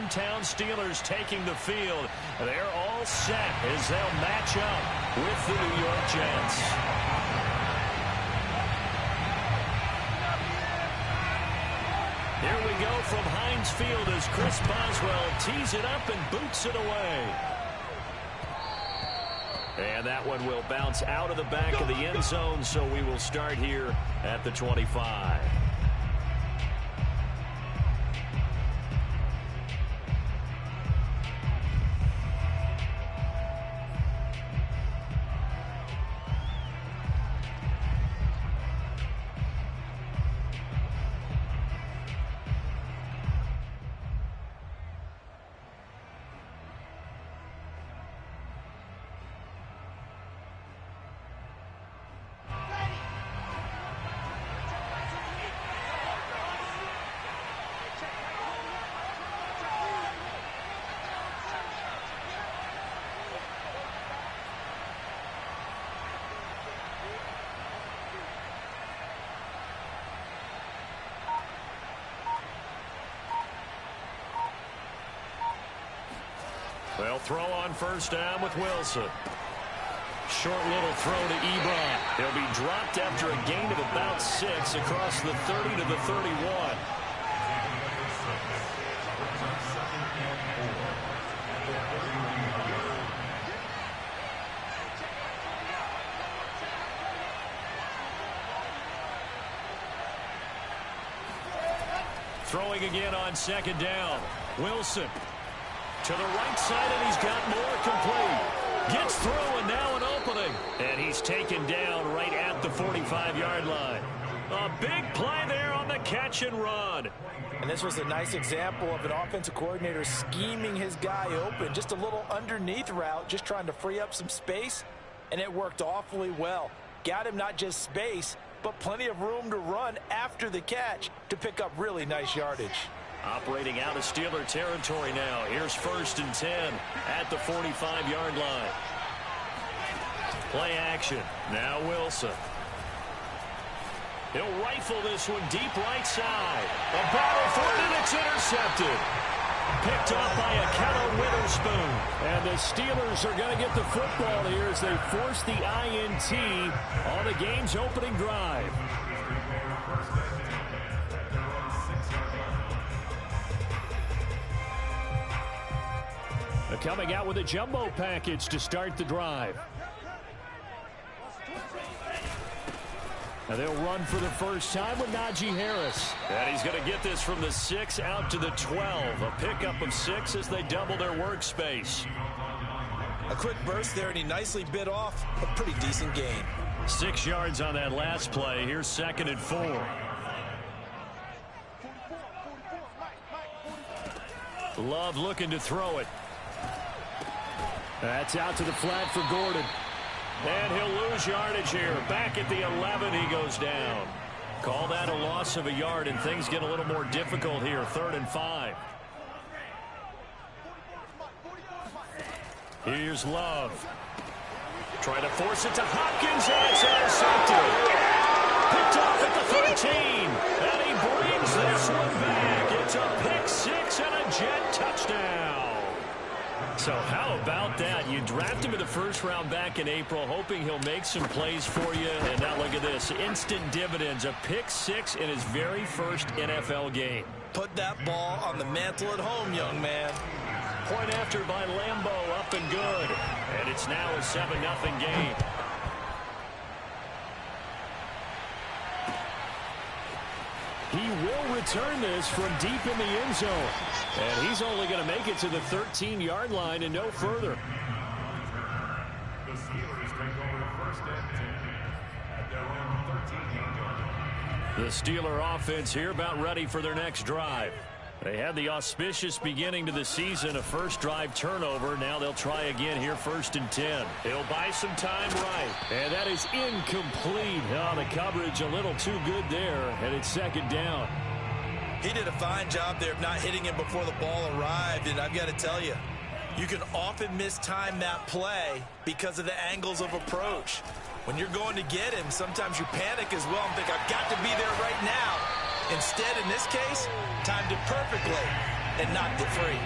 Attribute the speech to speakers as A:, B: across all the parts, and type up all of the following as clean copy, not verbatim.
A: hometown Steelers taking the field. They're all set as they'll match up with the New York Jets. Here we go from Heinz Field as Chris Boswell tees it up and boots it away. And that one will bounce out of the back of the end zone, so we will start here at the 25. They'll throw on first down with Wilson. Short little throw to Ebron. He'll be dropped after a gain of about 6 across the 30 to the 31. Throwing again on second down. Wilson. To the right side, and he's got more complete. Gets through, and now an opening. And he's taken down right at the 45-yard line. A big play there on the catch and run.
B: And this was a nice example of an offensive coordinator scheming his guy open. Just a little underneath route, just trying to free up some space, and it worked awfully well. Got him not just space, but plenty of room to run after the catch to pick up really nice yardage.
A: Operating out of Steeler territory now. Here's 1st and 10 at the 45-yard line. Play action. Now Wilson. He'll rifle this one deep right side. A battle for it, and it's intercepted. Picked off by Akello Witherspoon. And the Steelers are going to get the football here as they force the INT on the game's opening drive. Coming out with a jumbo package to start the drive. Now they'll run for the first time with Najee Harris. And he's going to get this from the 6 out to the 12. A pickup of 6 as they double their workspace.
B: A quick burst there, and he nicely bit off a pretty decent gain.
A: 6 yards on that last play. Here's 2nd and 4. Love looking to throw it. That's out to the flat for Gordon. And he'll lose yardage here. Back at the 11, he goes down. Call that a loss of a yard, and things get a little more difficult here. 3rd and 5. Here's Love. Trying to force it to Hopkins, and it's intercepted. Picked off at the 13. And he brings this one back. It's a pick 6 and a Jet touchdown. So how about that? You draft him in the 1st round back in April, hoping he'll make some plays for you. And now look at this. Instant dividends. A pick 6 in his very first NFL game.
B: Put that ball on the mantle at home, young man.
A: Point after by Lambeau, up and good. And it's now a 7-0 game. He will return this from deep in the end zone. And he's only going to make it to the 13-yard line and no further. The Steelers take over the 1st and 10 at their own 13-yard line. The Steeler offense here about ready for their next drive. They had the auspicious beginning to the season, a first drive turnover. Now they'll try again here, 1st and 10. He'll buy some time right. And that is incomplete. Oh, the coverage a little too good there, and it's 2nd down.
B: He did a fine job there of not hitting him before the ball arrived, and I've got to tell you, you can often mistime that play because of the angles of approach. When you're going to get him, sometimes you panic as well and think, I've got to be there right now. Instead, in this case, timed it perfectly. and knocked it free.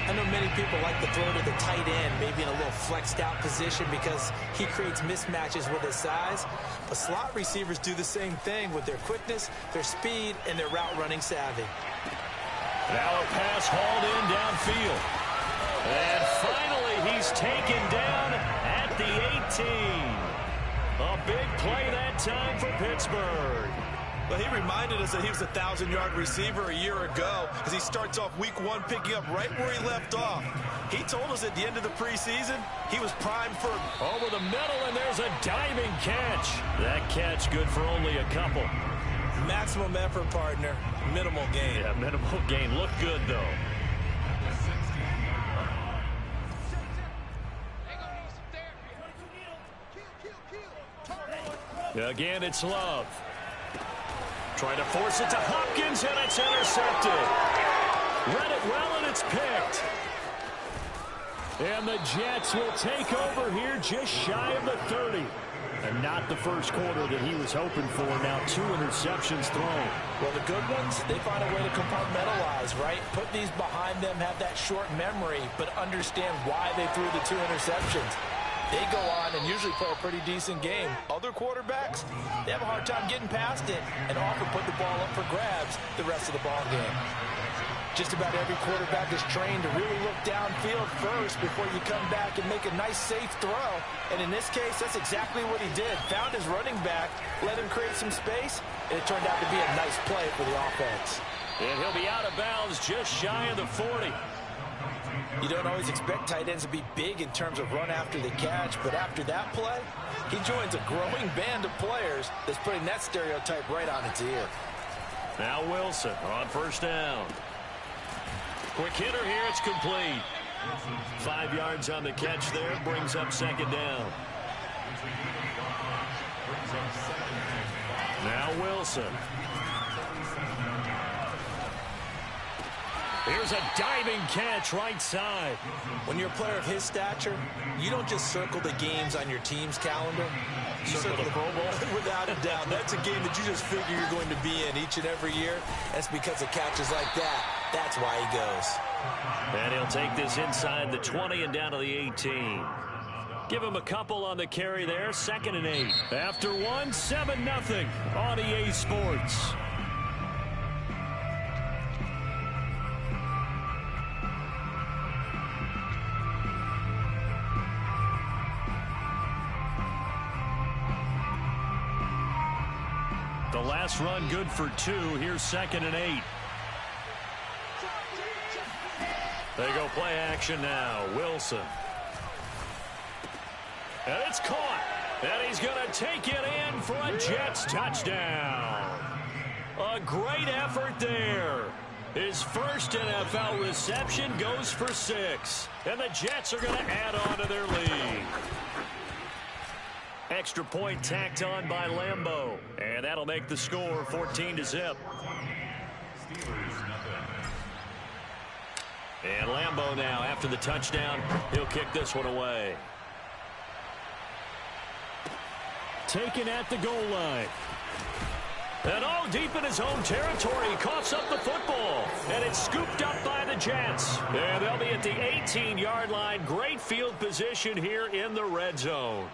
B: I know many people like to throw to the tight end, maybe in a little flexed out position because he creates mismatches with his size. But slot receivers do the same thing with their quickness, their speed, and their route running savvy.
A: Now a pass hauled in downfield. And finally he's taken down at the 18. A big play that time for Pittsburgh.
B: Well, he reminded us that he was a 1,000-yard receiver a year ago as he starts off week 1 picking up right where he left off. He told us at the end of the preseason he was primed for
A: over the middle, and there's a diving catch. That catch good for only a couple.
B: Maximum effort, partner. Minimal gain.
A: Yeah, minimal gain. Look good, though. Again, it's Love. Trying to force it to Hopkins, and it's intercepted. Read it well, and it's picked. And the Jets will take over here just shy of the 30. And not the first quarter that he was hoping for. Now 2 interceptions thrown.
B: Well, the good ones, they find a way to compartmentalize, right? Put these behind them, have that short memory, but understand why they threw the 2 interceptions. They go on and usually play a pretty decent game. Other quarterbacks, they have a hard time getting past it and often put the ball up for grabs the rest of the ball game. Just about every quarterback is trained to really look downfield first before you come back and make a nice, safe throw. And in this case, that's exactly what he did. Found his running back, let him create some space, and it turned out to be a nice play for the offense.
A: And he'll be out of bounds just shy of the 40.
B: You don't always expect tight ends to be big in terms of run after the catch, but after that play, he joins a growing band of players that's putting that stereotype right on its ear.
A: Now Wilson on first down. Quick hitter here, it's complete. 5 yards on the catch there, brings up second down. Now Wilson. Here's a diving catch right side.
B: When you're a player of his stature, you don't just circle the games on your team's calendar. You circle the Pro Bowl. Without a doubt. That's a game that you just figure you're going to be in each and every year. That's because of catches like that. That's why he goes.
A: And he'll take this inside the 20 and down to the 18. Give him a couple on the carry there. 2nd and 8. After 1, 7-0 on EA Sports. The last run good for 2. Here's 2nd and 8. They go play action now. Wilson. And it's caught. And he's going to take it in for a Jets touchdown. A great effort there. His first NFL reception goes for 6. And the Jets are going to add on to their lead. Extra point tacked on by Lambeau. And that'll make the score 14-0. And Lambeau now, after the touchdown, he'll kick this one away. Taken at the goal line. And all deep in his own territory, he coughs up the football. And it's scooped up by the Jets. And they'll be at the 18-yard line. Great field position here in the red zone.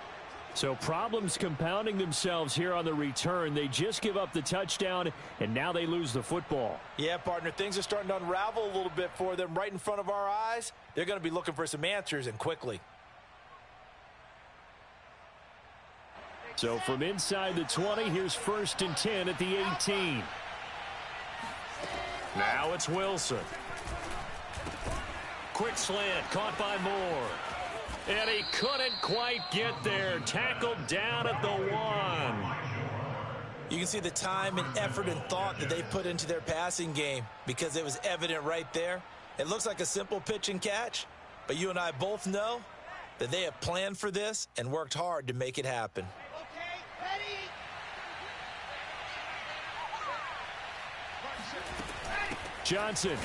A: So problems compounding themselves here on the return. They just give up the touchdown, and now they lose the football.
B: Yeah, partner, things are starting to unravel a little bit for them right in front of our eyes. They're going to be looking for some answers, and quickly.
A: So from inside the 20, here's 1st and 10 at the 18. Now it's Wilson. Quick slant, caught by Moore. And he couldn't quite get there. Tackled down at the 1.
B: You can see the time and effort and thought that they put into their passing game because it was evident right there. It looks like a simple pitch and catch, but you and I both know that they have planned for this and worked hard to make it happen.
C: Okay, ready?
A: Johnson.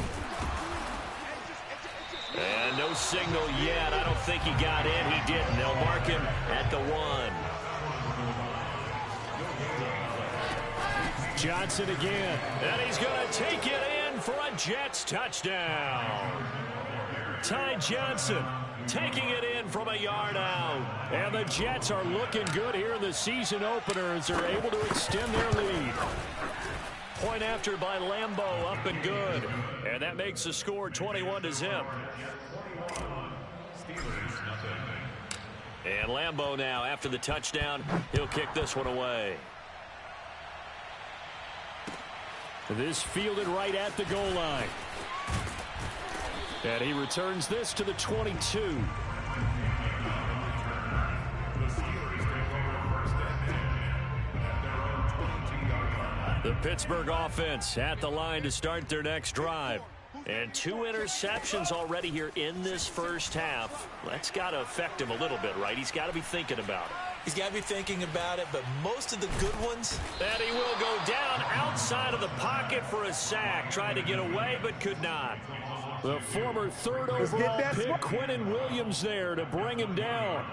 A: And no signal yet. I don't think he got in. He didn't. They'll mark him at the 1. Johnson again. And he's going to take it in in for a Jets touchdown. Ty Johnson taking it in from a yard out. And the Jets are looking good here in the season opener as they're able to extend their lead. Point after by Lambeau, up and good. And that makes the score 21-0. And Lambeau now, after the touchdown, he'll kick this one away. This fielded right at the goal line. And he returns this to the 22. The Pittsburgh offense at the line to start their next drive. And 2 interceptions already here in this first half. That's got to affect him a little bit, right? He's got to be thinking about it.
B: He's got to be thinking about it, but most of the good ones.
A: And he will go down outside of the pocket for a sack. Tried to get away, but could not. The former 3rd overall pick, Quinnen Williams, there to bring him down.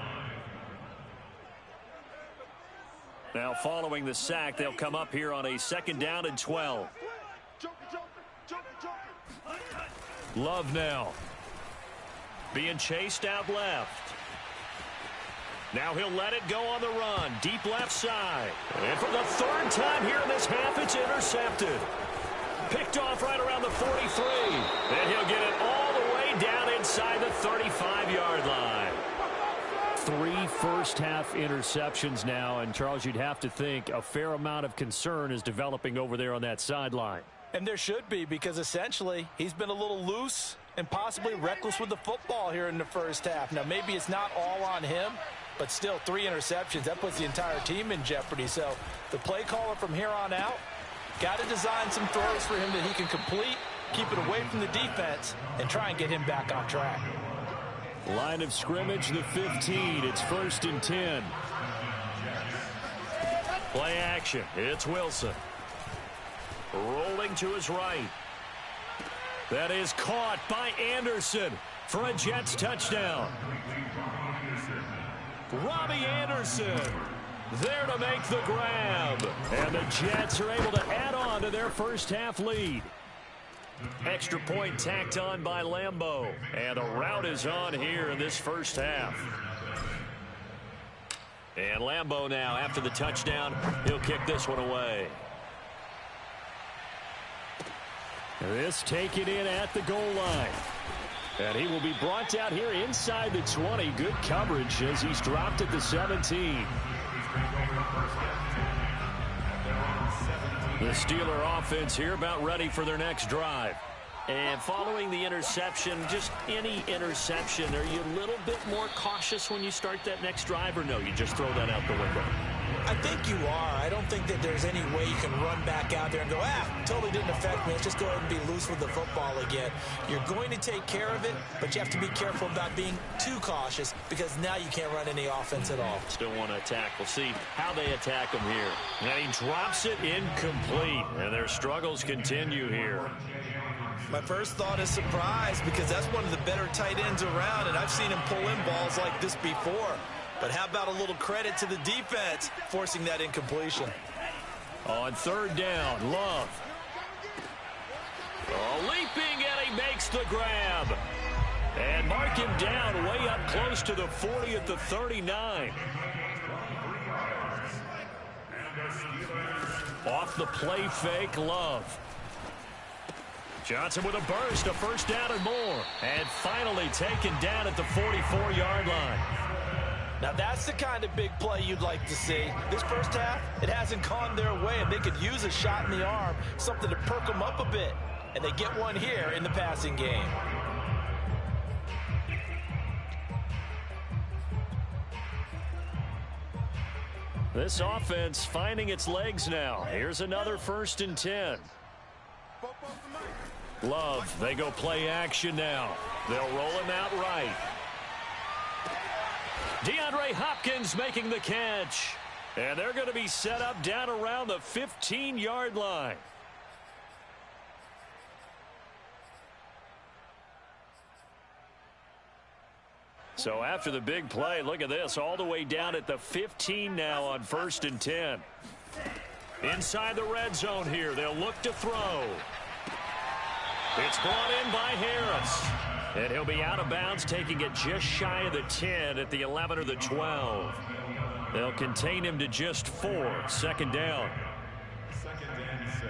A: Now following the sack, they'll come up here on a 2nd down and 12. Love now. Being chased out left. Now he'll let it go on the run. Deep left side. And for the 3rd time here in this half, it's intercepted. Picked off right around the 43. And he'll get it all the way down inside the 35-yard line. 3 first-half interceptions now. And, Charles, you'd have to think a fair amount of concern is developing over there on that sideline.
B: And there should be, because essentially he's been a little loose and possibly reckless with the football here in the first half. Now, maybe it's not all on him, but still 3 interceptions. That puts the entire team in jeopardy. So the play caller from here on out got to design some throws for him that he can complete, keep it away from the defense, and try and get him back on track.
A: Line of scrimmage, the 15. It's 1st and 10. Play action. It's Wilson. Rolling to his right. That is caught by Anderson for a Jets touchdown. Robbie Anderson there to make the grab. And the Jets are able to add on to their first half lead. Extra point tacked on by Lambeau. And the route is on here in this first half. And Lambeau now, after the touchdown, he'll kick this one away. This taken in at the goal line. And he will be brought down here inside the 20. Good coverage as he's dropped at the 17. The Steeler offense here about ready for their next drive. And following the interception, just any interception, are you a little bit more cautious when you start that next drive, or no, you just throw that out the window?
B: I think you are. I don't think that there's any way you can run back out there and go, totally didn't affect me. Let's just go ahead and be loose with the football again. You're going to take care of it, but you have to be careful about being too cautious, because now you can't run any offense at all.
A: Still want to attack. We'll see how they attack him here. And he drops it incomplete, and their struggles continue here.
B: My first thought is surprise, because that's one of the better tight ends around, and I've seen him pull in balls like this before. But how about a little credit to the defense forcing that incompletion?
A: On 3rd down, Love. Leaping, and he makes the grab. And mark him down way up close to the 40 at the 39. Off the play fake, Love. Johnson with a burst, a 1st down and more. And finally taken down at the 44-yard line. Now, that's the kind of big play you'd like to see. This first half, it hasn't gone their way, and they could use a shot in the arm, something to perk them up a bit. And they get one here in the passing game. This offense finding its legs now. Here's another 1st and 10. Love, they go play action now. They'll roll him out right. DeAndre Hopkins making the catch. And they're going to be set up down around the 15-yard line. So after the big play, look at this, all the way down at the 15 now on 1st and 10. Inside the red zone here, they'll look to throw. It's brought in by Harris. And he'll be out of bounds, taking it just shy of the 10 at the 11 or the 12. They'll contain him to just 4. Second down.
C: Second and 6.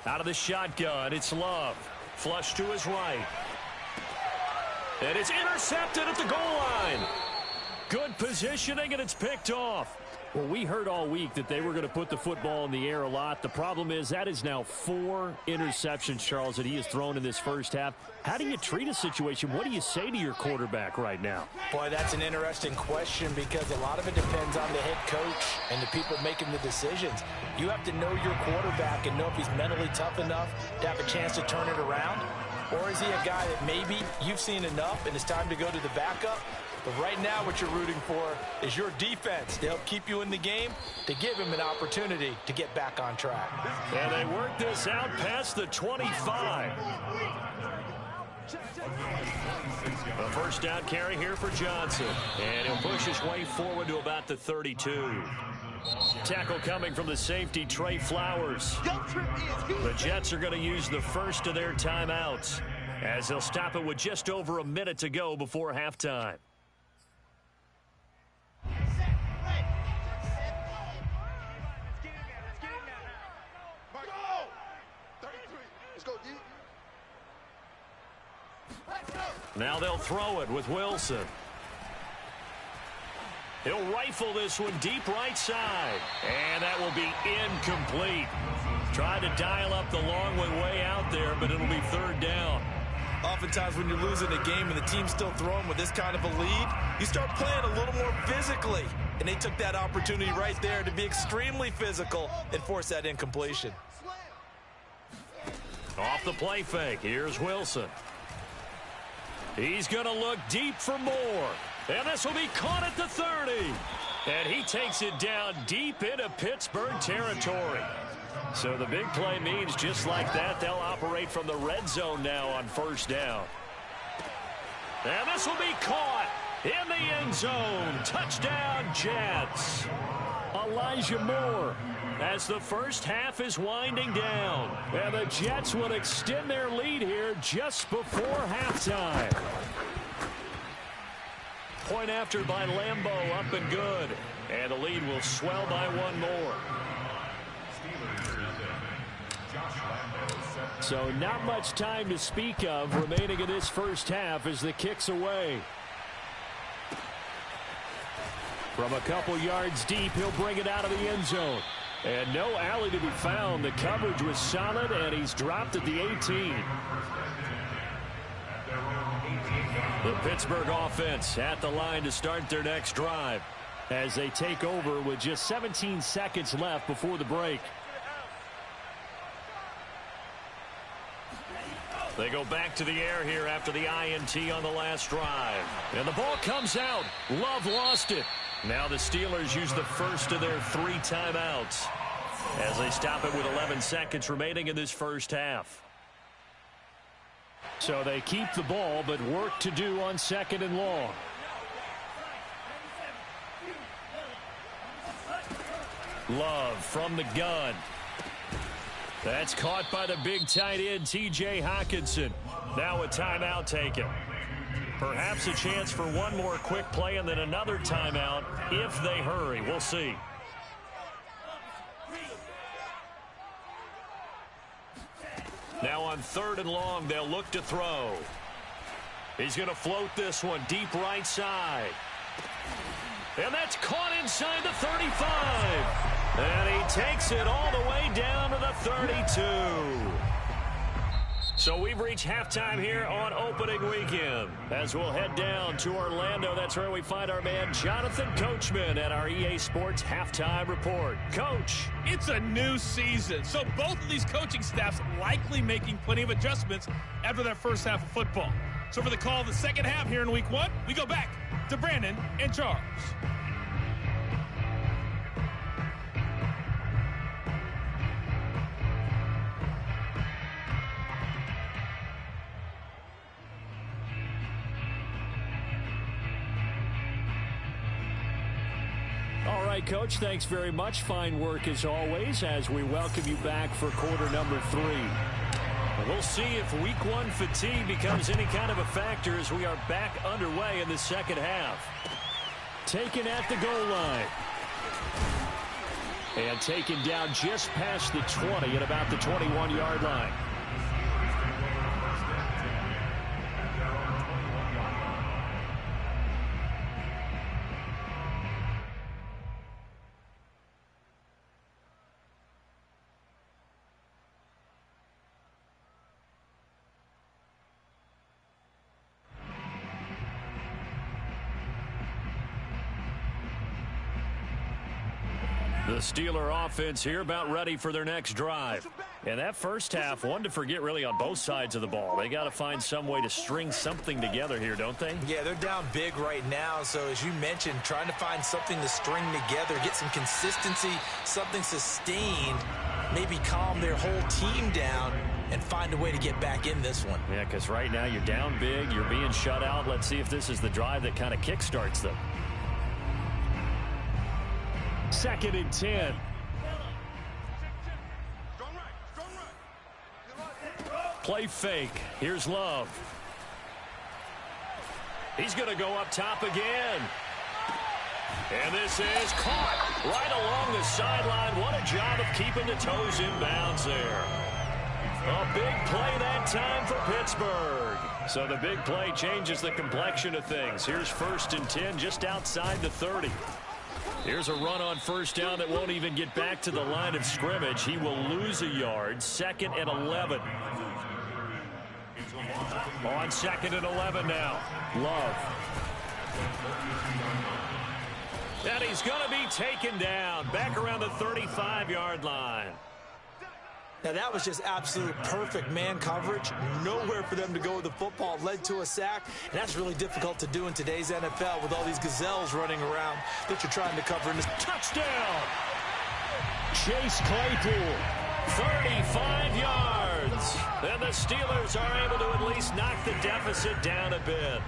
A: Out of the shotgun, it's Love. Flush to his right. And it's intercepted at the goal line. Good positioning, and it's picked off. Well, we heard all week that they were going to put the football in the air a lot. The problem is that is now 4 interceptions, Charles, that he has thrown in this first half. How do you treat a situation? What do you say to your quarterback right now?
B: Boy, that's an interesting question because a lot of it depends on the head coach and the people making the decisions. You have to know your quarterback and know if he's mentally tough enough to have a chance to turn it around. Or is he a guy that maybe you've seen enough and it's time to go to the backup? But right now what you're rooting for is your defense to help keep you in the game, to give him an opportunity to get back on track.
A: And they work this out past the 25. A first down carry here for Johnson. And he'll push his way forward to about the 32. Tackle coming from the safety, Trey Flowers. The Jets are going to use the first of their timeouts as they'll stop it with just over a minute to go before halftime. Now they'll throw it with Wilson. He'll rifle this one deep right side. And that will be incomplete. Tried to dial up the long way out there, but it'll be third down.
B: Oftentimes when you're losing a game and the team's still throwing with this kind of a lead, you start playing a little more physically. And they took that opportunity right there to be extremely physical and force that incompletion.
A: Off the play fake, here's Wilson. He's going to look deep for more. And this will be caught at the 30. And he takes it down deep into Pittsburgh territory. So the big play means just like that, they'll operate from the red zone now on first down. And this will be caught in the end zone. Touchdown, Jets. Elijah Moore as the first half is winding down. And the Jets will extend their lead here just before halftime. Point after by Lambeau, up and good. And the lead will swell by one more. So not much time to speak of remaining in this first half as the kick's away. From a couple yards deep, he'll bring it out of the end zone. And no alley to be found. The coverage was solid, and he's dropped at the 18. The Pittsburgh offense at the line to start their next drive as they take over with just 17 seconds left before the break. They go back to the air here after the INT on the last drive. And the ball comes out. Love lost it. Now the Steelers use the first of their 3 timeouts as they stop it with 11 seconds remaining in this first half. So they keep the ball, but work to do on second and long. Love from the gun. That's caught by the big tight end, T.J. Hockenson. Now a timeout taken. Perhaps a chance for one more quick play and then another timeout if they hurry. We'll see. Now on third and long, they'll look to throw. He's going to float this one deep right side. And that's caught inside the 35. And he takes it all the way down to the 32. So we've reached halftime here on opening weekend. As we'll head down to Orlando, that's where we find our man Jonathan Coachman at our EA Sports Halftime Report. Coach.
D: It's a new season, so both of these coaching staffs likely making plenty of adjustments after that first half of football. So for the call of the second half here in week 1, we go back to Brandon and Charles.
A: right, Coach, thanks very much. Fine work as always as we welcome you back for quarter number 3. We'll see if week 1 fatigue becomes any kind of a factor as we are back underway in the second half. Taken at the goal line. And taken down just past the 20 at about the 21-yard line. The Steeler offense here about ready for their next drive. And that first half, one to forget really on both sides of the ball. They got to find some way to string something together here, don't they?
B: Yeah, they're down big right now. So as you mentioned, trying to find something to string together, get some consistency, something sustained, maybe calm their whole team down and find a way to get back in this one.
A: Yeah, because right now you're down big, you're being shut out. Let's see if this is the drive that kind of kickstarts them. 2nd and 10. Play fake. Here's Love. He's going to go up top again. And this is caught right along the sideline. What a job of keeping the toes in bounds there. A big play that time for Pittsburgh. So the big play changes the complexion of things. Here's 1st and 10 just outside the 30. Here's a run on first down that won't even get back to the line of scrimmage. He will lose a yard. 2nd and 11. On 2nd and 11 now. Love. And he's going to be taken down. Back around the 35-yard line.
B: Now, that was just absolute perfect man coverage. Nowhere for them to go with the football. Led to a sack. And that's really difficult to do in today's NFL with all these gazelles running around that you're trying to cover in this.
A: Touchdown! Chase Claypool, 35 yards. And the Steelers are able to at least knock the deficit down a bit.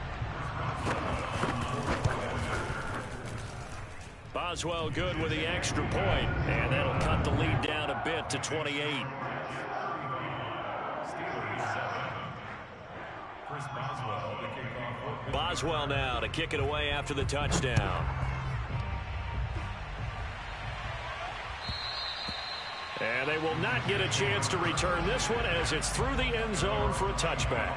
A: Boswell good with the extra point, and that'll cut the lead down a bit to 28. Boswell now to kick it away after the touchdown. And they will not get a chance to return this one as it's through the end zone for a touchback.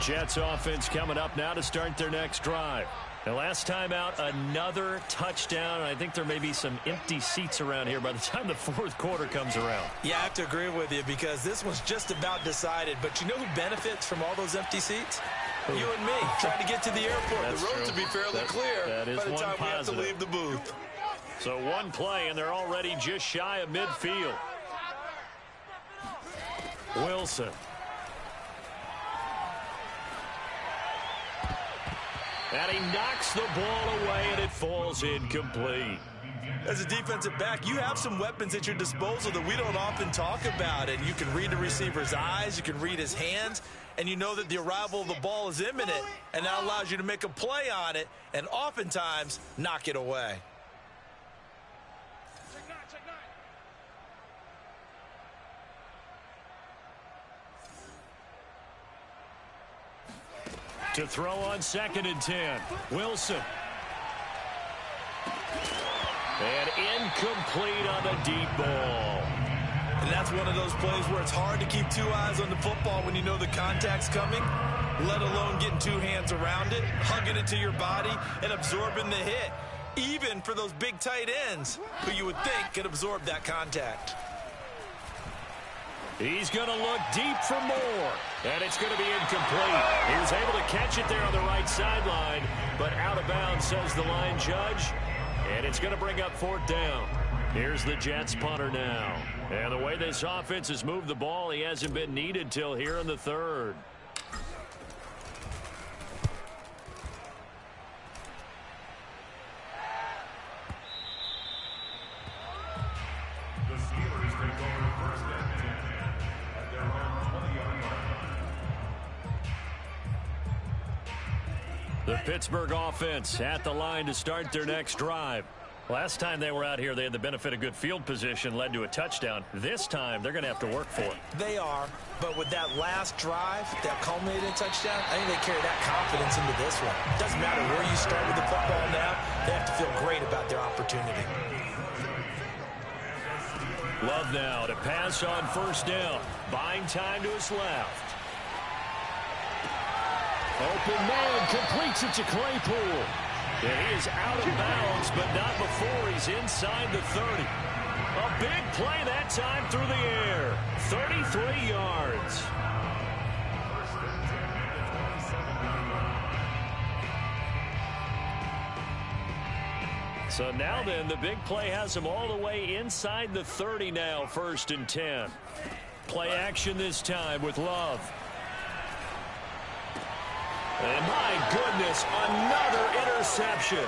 A: Jets offense coming up now to start their next drive. The last time out, another touchdown. I think there may be some empty seats around here by the time the 4th quarter comes around.
B: Yeah, I have to agree with you because this one's just about decided. But you know who benefits from all those empty seats? Who? You and me, trying to get to the airport.
A: That's
B: the roads
A: true.
B: will be fairly clear
A: by
B: the
A: one
B: time
A: positive.
B: we have to leave the booth.
A: So one play, and they're already just shy of midfield. Wilson. And he knocks the ball away, and it falls incomplete.
B: As a defensive back, you have some weapons at your disposal that we don't often talk about. And you can read the receiver's eyes, you can read his hands, and you know that the arrival of the ball is imminent, and that allows you to make a play on it and oftentimes knock it away.
A: To throw on 2nd and 10. Wilson. And incomplete on the deep ball.
B: And that's one of those plays where it's hard to keep 2 eyes on the football when you know the contact's coming, let alone getting 2 hands around it, hugging it to your body, and absorbing the hit. Even for those big tight ends who you would think could absorb that contact.
A: He's going to look deep for more, and it's going to be incomplete. He was able to catch it there on the right sideline, but out of bounds, says the line judge, and it's going to bring up 4th down. Here's the Jets punter now. And the way this offense has moved the ball, he hasn't been needed till here in the 3rd.
C: The Steelers take over 1st and
A: The Pittsburgh offense at the line to start their next drive. Last time they were out here, they had the benefit of good field position, led to a touchdown. This time, they're going to have to work for it.
B: They are, but with that last drive that culminated in touchdown, I think they carry that confidence into this one. It doesn't matter where you start with the football now. They have to feel great about their opportunity.
A: Love now to pass on first down. Buying time to his left. Open man completes it to Claypool. And he is out of bounds, but not before he's inside the 30. A big play that time through the air. 33 yards. So now then, the big play has him all the way inside the 30 now, 1st and 10. Play action this time with Love. And my goodness, another interception.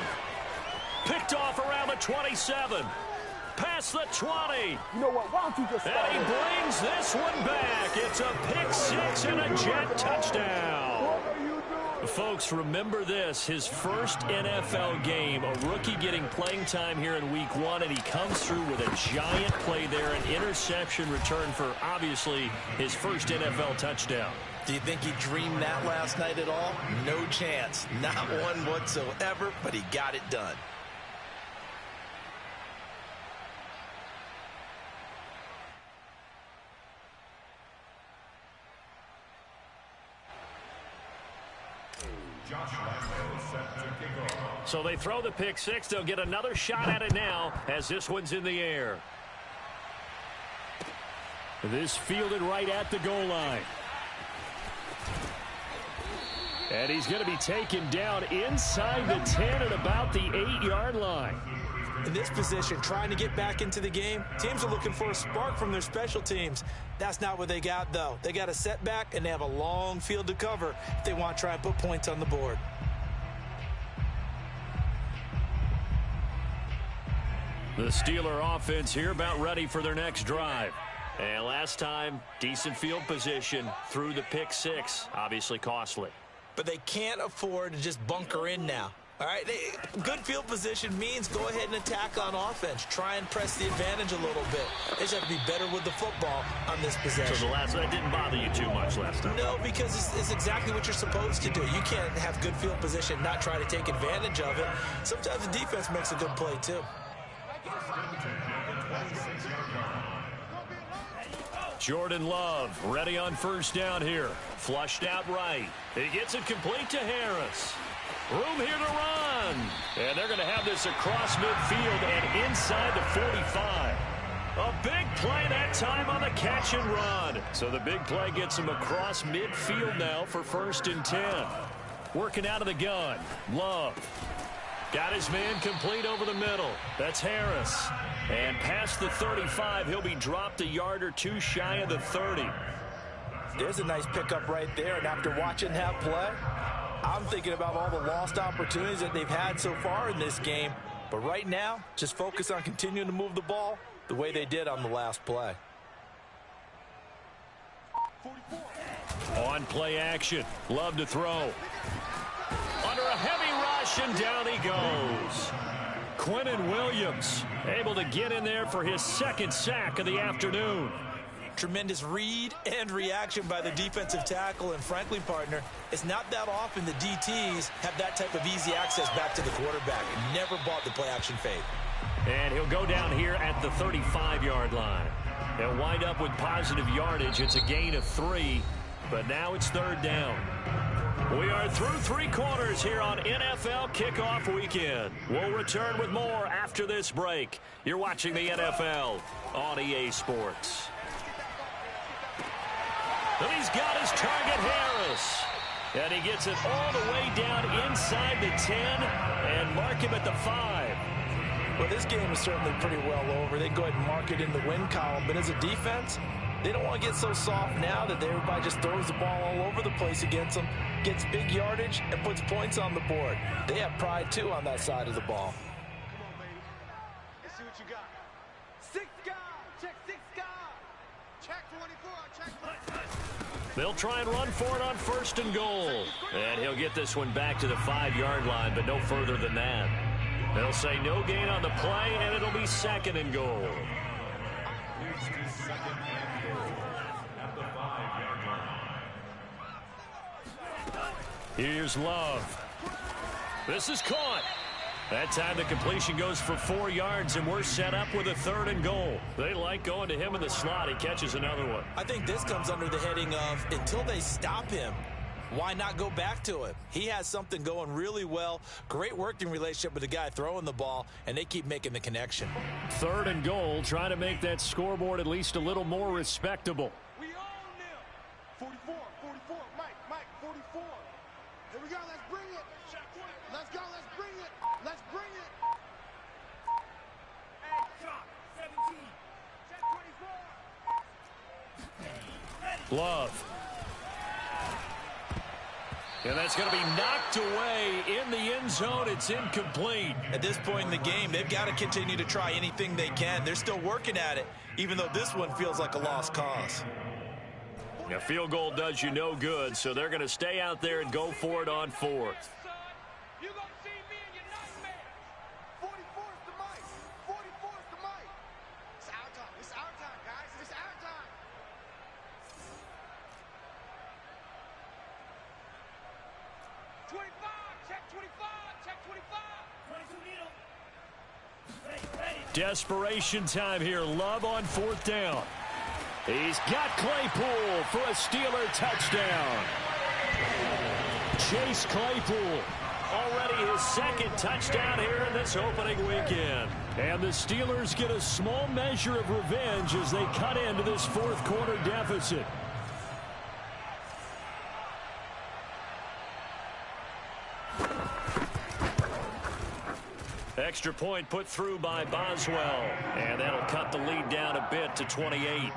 A: Picked off around the 27. Past the 20.
E: You know what? Why don't you just...
A: And he brings this one back. It's a pick six and a Jet touchdown. Folks, remember this, his first NFL game, a rookie getting playing time here in week 1, and he comes through with a giant play there, an interception return for, obviously, his first NFL touchdown.
B: Do you think he dreamed that last night at all? No chance. Not one whatsoever, but he got it done.
A: So they throw the pick six. They'll get another shot at it now as this one's in the air. This fielded right at the goal line. And he's going to be taken down inside the 10 at about the 8-yard line.
B: In this position, trying to get back into the game, teams are looking for a spark from their special teams. That's not what they got, though. They got a setback, and they have a long field to cover if they want to try and put points on the board.
A: The Steeler offense here about ready for their next drive. And last time, decent field position through the pick six. Obviously costly.
B: But they can't afford to just bunker in now. All right, good field position means go ahead and attack on offense. Try and press the advantage a little bit. They just have to be better with the football on this possession.
A: So that didn't bother you too much last time?
B: No, because it's exactly what you're supposed to do. You can't have good field position, not try to take advantage of it. Sometimes the defense makes a good play, too.
A: Jordan Love ready on first down here. Flushed out right. He gets it complete to Harris. Room here to run. And they're going to have this across midfield and inside the 45. A big play that time on the catch and run. So the big play gets him across midfield now for 1st and 10. Working out of the gun. Love. Got his man complete over the middle. That's Harris. And past the 35, he'll be dropped a yard or two shy of the 30.
B: There's a nice pickup right there. And after watching that play, I'm thinking about all the lost opportunities that they've had so far in this game. But right now, just focus on continuing to move the ball the way they did on the last play.
A: On play action. Love to throw. Under a heavy rush, and down he goes. Quinnen Williams able to get in there for his 2nd sack of the afternoon.
B: Tremendous read and reaction by the defensive tackle, and frankly, partner, it's not that often the DTs have that type of easy access back to the quarterback. Never bought the play action fade.
A: And he'll go down here at the 35-yard line. They'll wind up with positive yardage. It's a gain of 3, but now it's 3rd down. We are through 3 quarters here on NFL Kickoff Weekend. We'll return with more after this break. You're watching the NFL on EA Sports. And he's got his target, Harris. And he gets it all the way down inside the 10 and mark him at the 5.
B: Well, this game is certainly pretty well over. They go ahead and mark it in the win column. But as a defense, they don't want to get so soft now that everybody just throws the ball all over the place against them, gets big yardage, and puts points on the board. They have pride, too, on that side of the ball.
E: Come on, baby. Let's see what you got. 6 guard. Check 6 guard. Check 24. Check 24.
A: They'll try and run for it on 1st and goal. And he'll get this one back to the 5-yard line, but no further than that. They'll say no gain on the play, and it'll be 2nd and goal. Here's Love. This is caught. That time the completion goes for 4 yards, and we're set up with a 3rd and goal. They like going to him in the slot. He catches another one.
B: I think this comes under the heading of until they stop him, why not go back to him? He has something going really well. Great working relationship with the guy throwing the ball, and they keep making the connection.
A: 3rd and goal, trying to make that scoreboard at least a little more respectable.
E: We own them. 44, 44, Mike, 44. Here we go, let's bring it. Let's go, let's bring it. Let's bring it. Hey, shot, 17. Check 24.
A: Love. And that's going to be knocked away in the end zone. It's incomplete.
B: At this point in the game, they've got to continue to try anything they can. They're still working at it, even though this one feels like a lost cause.
A: A field goal does you no good, so they're going to stay out there and go for it on 4th.
E: You're going to see me in your nightmares. 44 is the mic. 44 is the mic. It's our time. It's our time, guys. It's our time. Check 25.
A: Desperation time here. Love on 4th down. He's got Claypool for a Steeler touchdown. Chase Claypool, already his 2nd touchdown here in this opening weekend. And the Steelers get a small measure of revenge as they cut into this 4th quarter deficit. Extra point put through by Boswell, and that'll cut the lead down a bit to 28.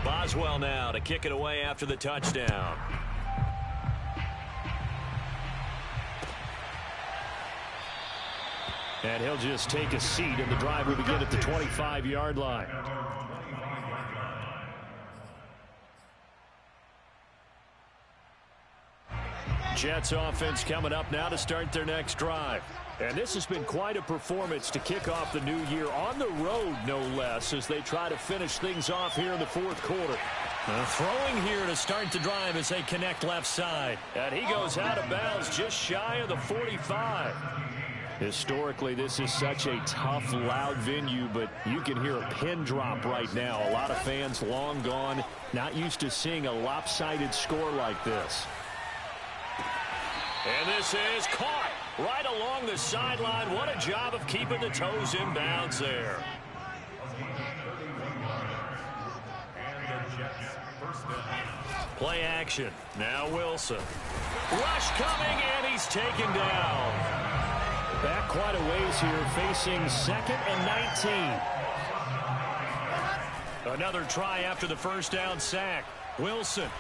A: Boswell now to kick it away after the touchdown. And he'll just take a seat, and the drive will begin at the 25-yard line. Jets offense coming up now to start their next drive. And this has been quite a performance to kick off the new year on the road, no less, as they try to finish things off here in the 4th quarter. Throwing here to start the drive as they connect left side. And he goes out of bounds just shy of the 45. Historically, this is such a tough, loud venue, but you can hear a pin drop right now. A lot of fans long gone, not used to seeing a lopsided score like this. And this is caught right along the sideline. What a job of keeping the toes in bounds there. Play action. Now Wilson. Rush coming, and he's taken down. Back quite a ways here, facing 2nd and 19. Another try after the 1st down sack. Wilson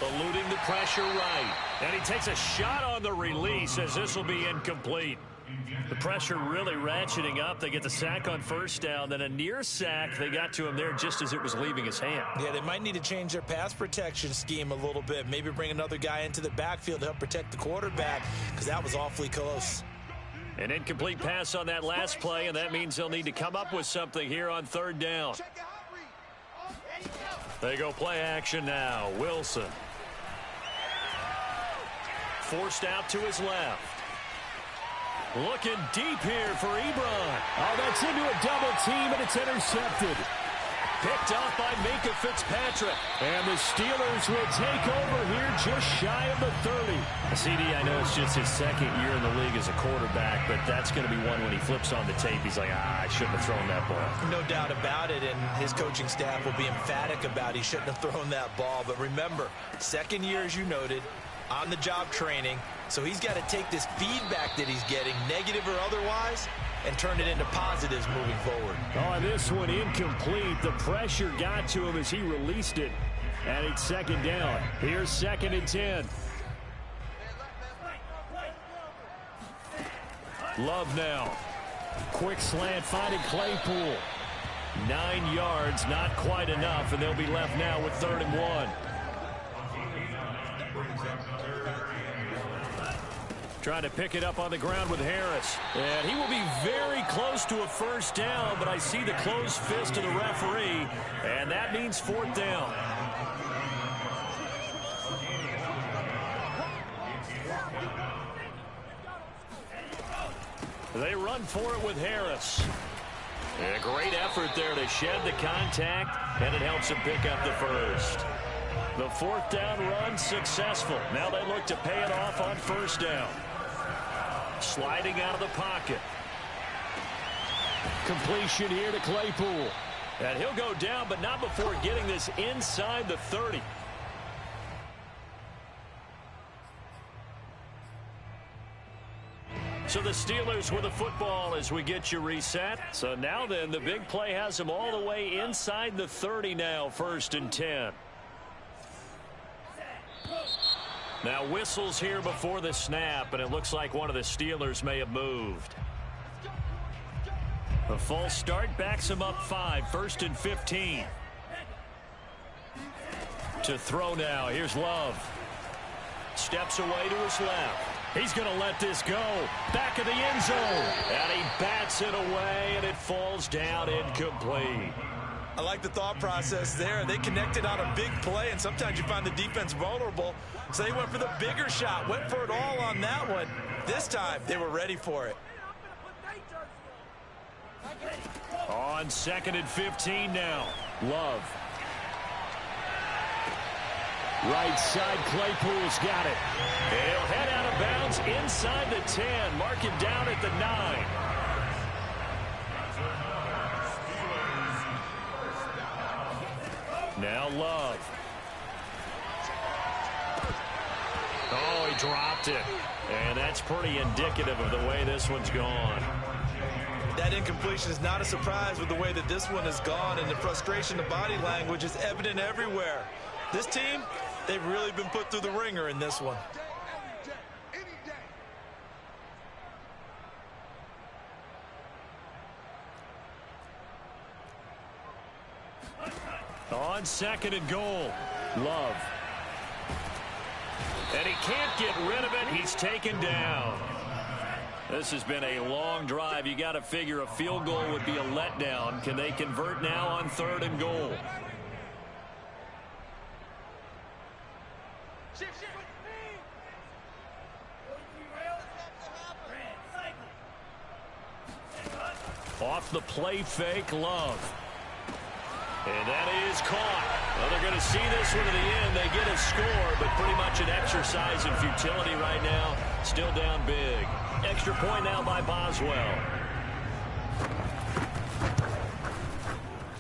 A: eluding the pressure right. And he takes a shot on the release as this will be incomplete. The pressure really ratcheting up. They get the sack on 1st down, then a near sack. They got to him there just as it was leaving his hand.
B: Yeah, they might need to change their pass protection scheme a little bit. Maybe bring another guy into the backfield to help protect the quarterback, because that was awfully close.
A: An incomplete pass on that last play, and that means they'll need to come up with something here on 3rd down. They go play action now. Wilson. Forced out to his left. Looking deep here for Ebron. Oh, that's into a double team, and it's intercepted. Picked off by Minka Fitzpatrick. And the Steelers will take over here just shy of the 30. CD, I know it's just his 2nd year in the league as a quarterback, but that's going to be one when he flips on the tape. He's like, I shouldn't have thrown that ball.
B: No doubt about it, and his coaching staff will be emphatic about he shouldn't have thrown that ball. But remember, 2nd year, as you noted, on-the-job training, so he's got to take this feedback that he's getting, negative or otherwise, and turn it into positives moving forward.
A: Oh, this one incomplete. The pressure got to him as he released it. And it's second down. Here's 2nd and 10. Love now. Quick slant finding Claypool. 9 yards, not quite enough, and they'll be left now with 3rd and 1. Trying to pick it up on the ground with Harris. And he will be very close to a first down, but I see the closed fist of the referee, and that means 4th down. They run for it with Harris. A great effort there to shed the contact, and it helps him pick up the first. The 4th down run successful. Now they look to pay it off on 1st down. Sliding out of the pocket. Completion here to Claypool. And he'll go down, but not before getting this inside the 30. So the Steelers with the football as we get you reset. So now then, the big play has them all the way inside the 30 now, 1st and 10. Now whistles here before the snap, and it looks like one of the Steelers may have moved. A false start backs him up 5, 1st and 15. To throw now, here's Love. Steps away to his left. He's going to let this go. Back of the end zone. And he bats it away, and it falls down incomplete.
B: I like the thought process there. They connected on a big play, and sometimes you find the defense vulnerable. So they went for the bigger shot, went for it all on that one. This time, they were ready for it.
A: On 2nd and 15 now. Love. Right side, Claypool's got it. And he'll head out of bounds inside the 10. Mark it down at the 9. Now Love. Oh, he dropped it. And that's pretty indicative of the way this one's gone.
B: That incompletion is not a surprise with the way that this one has gone, and the frustration, the body language is evident everywhere. This team, they've really been put through the ringer in this one.
A: On 2nd and goal, Love. And he can't get rid of it. He's taken down. This has been a long drive. You got to figure a field goal would be a letdown. Can they convert now on 3rd and goal? Off the play fake, Love. And that is caught. Well, they're going to see this one to the end. They get a score, but pretty much an exercise in futility right now. Still down big. Extra point now by Boswell.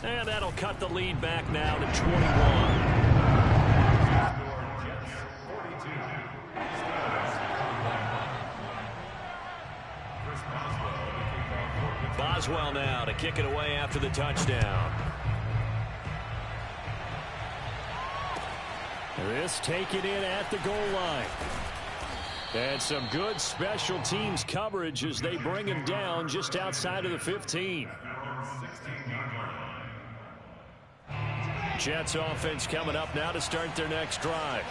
A: And that'll cut the lead back now to 21. Boswell now to kick it away after the touchdown. This taken in at the goal line. And some good special teams coverage as they bring him down just outside of the 15. Jets offense coming up now to start their next drive.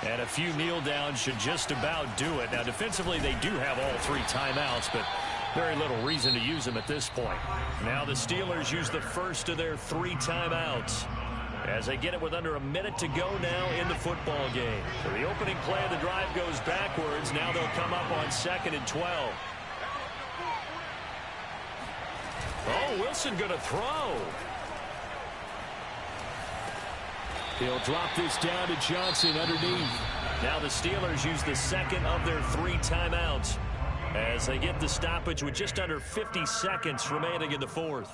A: And a few kneel downs should just about do it. Now defensively they do have all 3 timeouts, but very little reason to use them at this point. Now the Steelers use the first of their 3 timeouts as they get it with under a minute to go now in the football game. So the opening play of the drive goes backwards. Now they'll come up on 2nd and 12. Oh, Wilson going to throw. He'll drop this down to Johnson underneath. Now the Steelers use the second of their 3 timeouts as they get the stoppage with just under 50 seconds remaining in the 4th.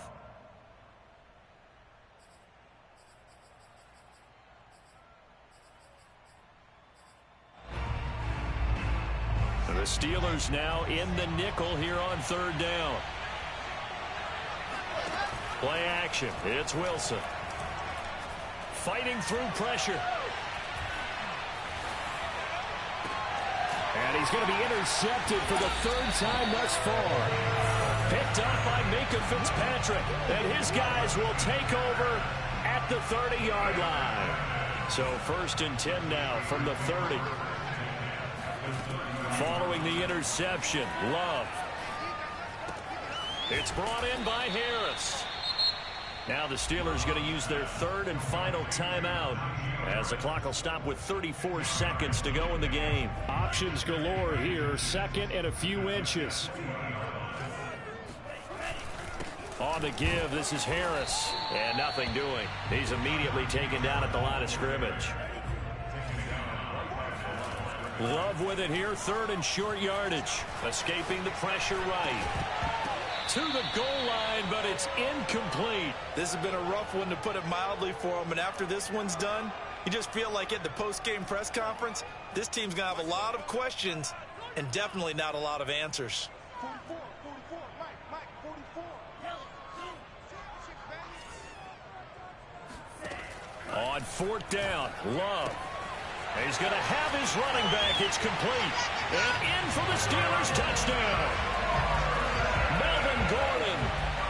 A: Steelers now in the nickel here on third down. Play action. It's Wilson. Fighting through pressure. And he's going to be intercepted for the third time thus far. Picked up by Minka Fitzpatrick. And his guys will take over at the 30-yard line. So 1st and 10 now from the 30. Following the interception, Love. It's brought in by Harris. Now the Steelers going to use their third and final timeout as the clock will stop with 34 seconds to go in the game.
F: Options galore here. Second and a few inches.
A: On the give, this is Harris. And nothing doing. He's immediately taken down at the line of scrimmage. Love with it here. 3rd and short yardage. Escaping the pressure right. To the goal line, but it's incomplete.
B: This has been a rough one, to put it mildly, for him. And after this one's done, you just feel like at the post-game press conference, this team's going to have a lot of questions and definitely not a lot of answers.
E: 44, 44, Mike, 44.
A: On 4th down, Love. He's going to have his running back. It's complete. And in for the Steelers touchdown. Gordon,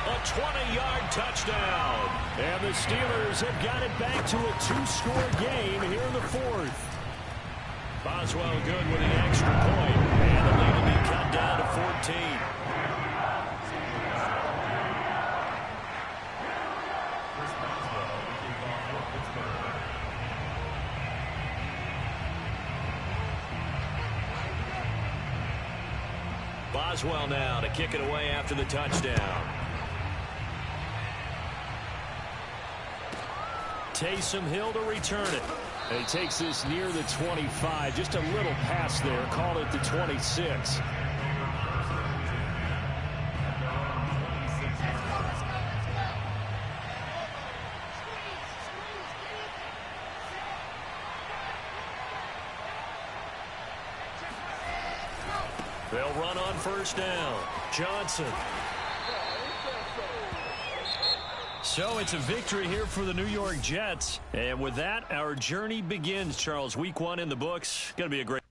A: a 20-yard touchdown.
F: And the Steelers have got it back to a 2-score game here in the 4th.
A: Boswell good with the extra point. And the lead will be cut down to 14. Boswell now to kick it away after the touchdown. Taysom Hill to return it.
F: And he takes this near the 25. Just a little pass there. Call it the 26.
A: They'll run on 1st down. Johnson. So it's a victory here for the New York Jets. And with that, our journey begins, Charles. Week 1 in the books. Going to be a great